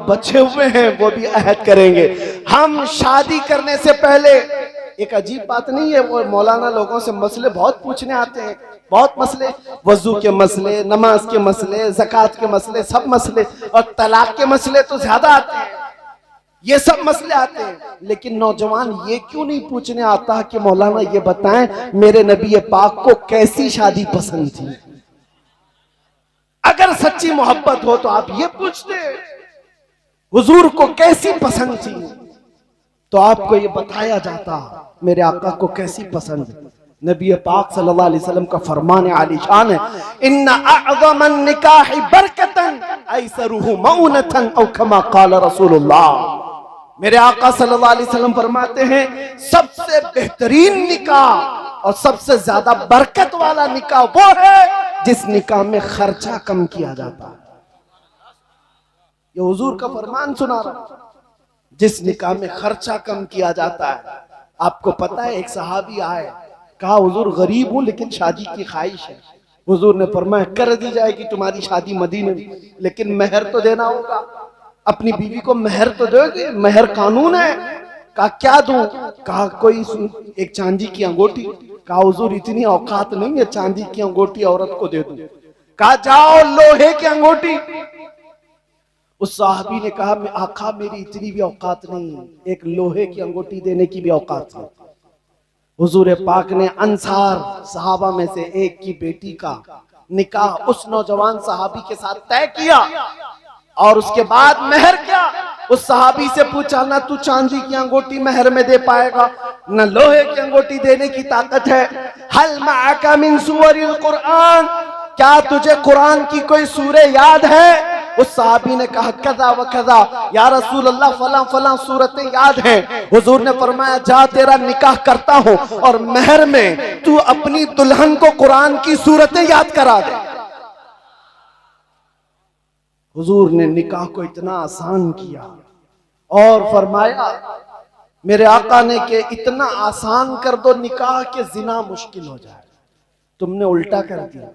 बचे हुए हैं वो भी अहद करेंगे। हम शादी करने से पहले, एक अजीब बात नहीं है, वो मौलाना लोगों से मसले बहुत पूछने आते हैं, बहुत मसले, वजू के मसले, नमाज के मसले, ज़कात के मसले, सब मसले, और तलाक के मसले तो ज्यादा आते हैं, ये सब मसले आते हैं। लेकिन नौजवान ये क्यों नहीं पूछने आता कि मौलाना ये बताएं मेरे नबी पाक को कैसी शादी पसंद थी। अगर सच्ची मोहब्बत हो तो आप ये पूछते हुजूर को कैसी पसंद थी, तो आपको ये बताया जाता मेरे आका को कैसी पसंद है। नबी पाक सल्लल्लाहु अलैहि वसल्लम का फरमान आलीशान है, इन्ना अअज़मन निकाहि बरकतन ऐसरुहु मऊनतन औ कमा क़ाल रसूलुल्लाह। मेरे आका सल्लल्लाहु अलैहि वसल्लम फरमाते हैं सबसे बेहतरीन निकाह और सबसे ज्यादा बरकत वाला निकाह वो है जिस निकाह में खर्चा कम किया जाता है। ये हुजूर का फरमान सुना रहा, जिस निकाह में खर्चा कम किया जाता है। आपको पता है एक सहाबी आए, कहा हुजूर गरीब हूं लेकिन शादी की ख्वाहिश है। हुजूर ने फरमाया कर दी जाएगी तुम्हारी शादी मदीने में, लेकिन मेहर तो देना होगा, अपनी बीवी को मेहर तो दोगे, मेहर कानून है। कहा क्या दूं? कहा कोई एक चांदी की अंगूठी। कहा हुजूर इतनी औकात नहीं है चांदी की अंगूठी औरत को दे दूं। कहा जाओ लोहे की अंगूठी। उस साहबी ने कहा मैं आका मेरी इतनी भी औकात नहीं, एक लोहे की अंगूठी देने की भी औकात नहीं। हुजूर पाक ने अंसार सहाबा में से एक की बेटी का निकाह उस नौजवान सहाबी के साथ तय किया, और उसके बाद मेहर क्या, उस सहाबी से पूछा ना तू चांदी की अंगूठी मेहर में दे पाएगा, न लोहे की अंगूठी देने की ताकत है। हल मअका मिन सूवरिल कुरान, क्या तुझे कुरान की कोई सूरह याद है? उस सहाबी ने कहा कदा व कदा या रसूल अल्लाह, फला फला सूरतें याद हैं। हुजूर ने फरमाया जा तेरा निकाह करता हूं और मेहर में तू अपनी दुल्हन को कुरान की सूरतें याद करा दे। हुजूर ने निकाह को इतना आसान किया और फरमाया मेरे आका ने कि इतना आसान कर दो निकाह के जिना मुश्किल हो जाए। तुमने उल्टा कर दिया,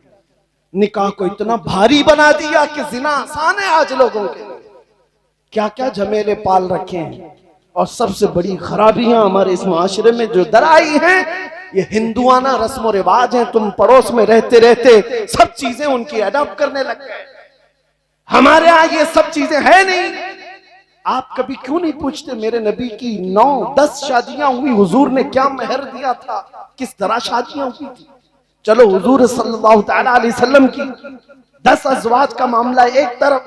निकाह को इतना भारी बना दिया कि जिना आसान है आज लोगों के। क्या क्या झमेले पाल रखे हैं, और सबसे बड़ी खराबियां हमारे इस मुआशरे में जो दर आई हैं, ये हिंदुआना रस्म रिवाज हैं। तुम पड़ोस में रहते रहते सब चीजें उनकी अडॉप्ट करने लग गए। हमारे यहाँ ये सब चीजें है नहीं। आप कभी क्यों नहीं पूछते मेरे नबी की 9-10 शादियां हुई, हुजूर ने क्या मेहर दिया था, किस तरह शादियां हुई थी। चलो हुजूर सल्लल्लाहु तआला अलैहि वसल्लम की 10 अज़वाज का मामला एक तरफ,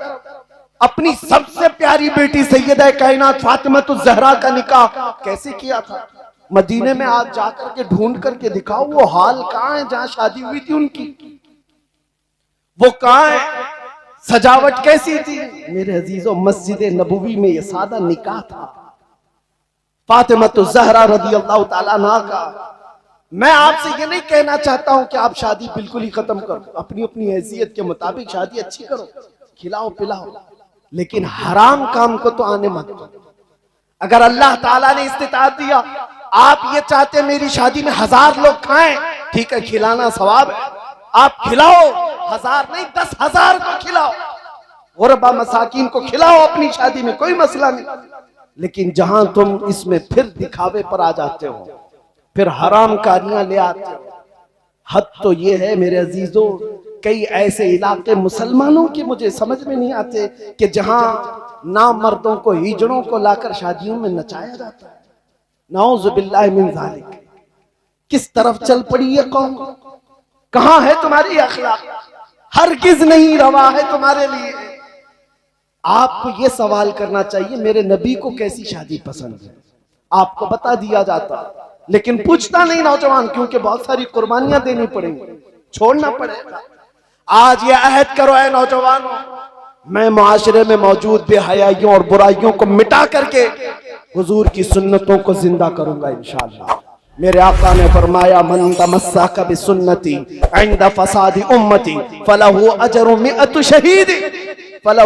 अपनी सबसे प्यारी बेटी सैयदा कायनात फातिमा ज़हरा का निकाह कैसे किया था। मदीने में आज जाकर के ढूंढ करके दिखाओ वो हाल कहाँ है जहां शादी हुई थी उनकी, वो कहाँ है, सजावट कैसी थी। मेरे अजीजों मस्जिद नबवी में ये सादा निकाह था फातिमा ज़हरा रज़ियल्लाहु ताला अन्हा का। मैं आपसे ये नहीं कहना चाहता हूं कि आप शादी बिल्कुल ही खत्म करो, अपनी अपनी हैसियत के मुताबिक शादी अच्छी करो, खिलाओ पिलाओ, लेकिन हराम काम को तो आने मत दो। अगर अल्लाह ताला ने इस्तिताअत दिया, आप ये चाहते मेरी शादी में 1000 लोग खाएं, ठीक है खिलाना सवाब है, आप खिलाओ, 1000 नहीं 10,000 को खिलाओ, गुरबा मसाकीन को खिलाओ अपनी शादी में, कोई मसला नहीं। लेकिन जहां तुम इसमें फिर दिखावे पर आ जाते हो, फिर हराम कारियां ले आते हो, हद तो ये है मेरे अजीजों। कई ऐसे इलाके मुसलमानों के मुझे समझ में नहीं आते कि जहां नामर्दों को, हिजड़ों को लाकर शादियों में नचाया जाता है। नाउज़ु बिल्लाहि मिन ज़ालिक। किस तरफ चल पड़ी है कौम, कहां है तुम्हारी अखलाक? हरगिज नहीं रवा है तुम्हारे लिए। आपको ये सवाल करना चाहिए मेरे नबी को कैसी शादी पसंद है, आपको बता दिया जाता, लेकिन पूछता नहीं नौजवान, क्योंकि बहुत सारी कुर्बानियां देनी पड़ेंगी, छोड़ना पड़ेगा। आज ये अहद करो ऐ नौजवानों, मैं मुआशरे में मौजूद बेहयाइयों और बुराइयों को मिटा करके हुजूर की सुन्नतों को जिंदा करूंगा इंशाअल्लाह। मेरे आका ने फरमाया मन तमस्सका बिसुन्नती इंद फसादी उम्मती फलहु अजरु मिअतु शहीद, फलहु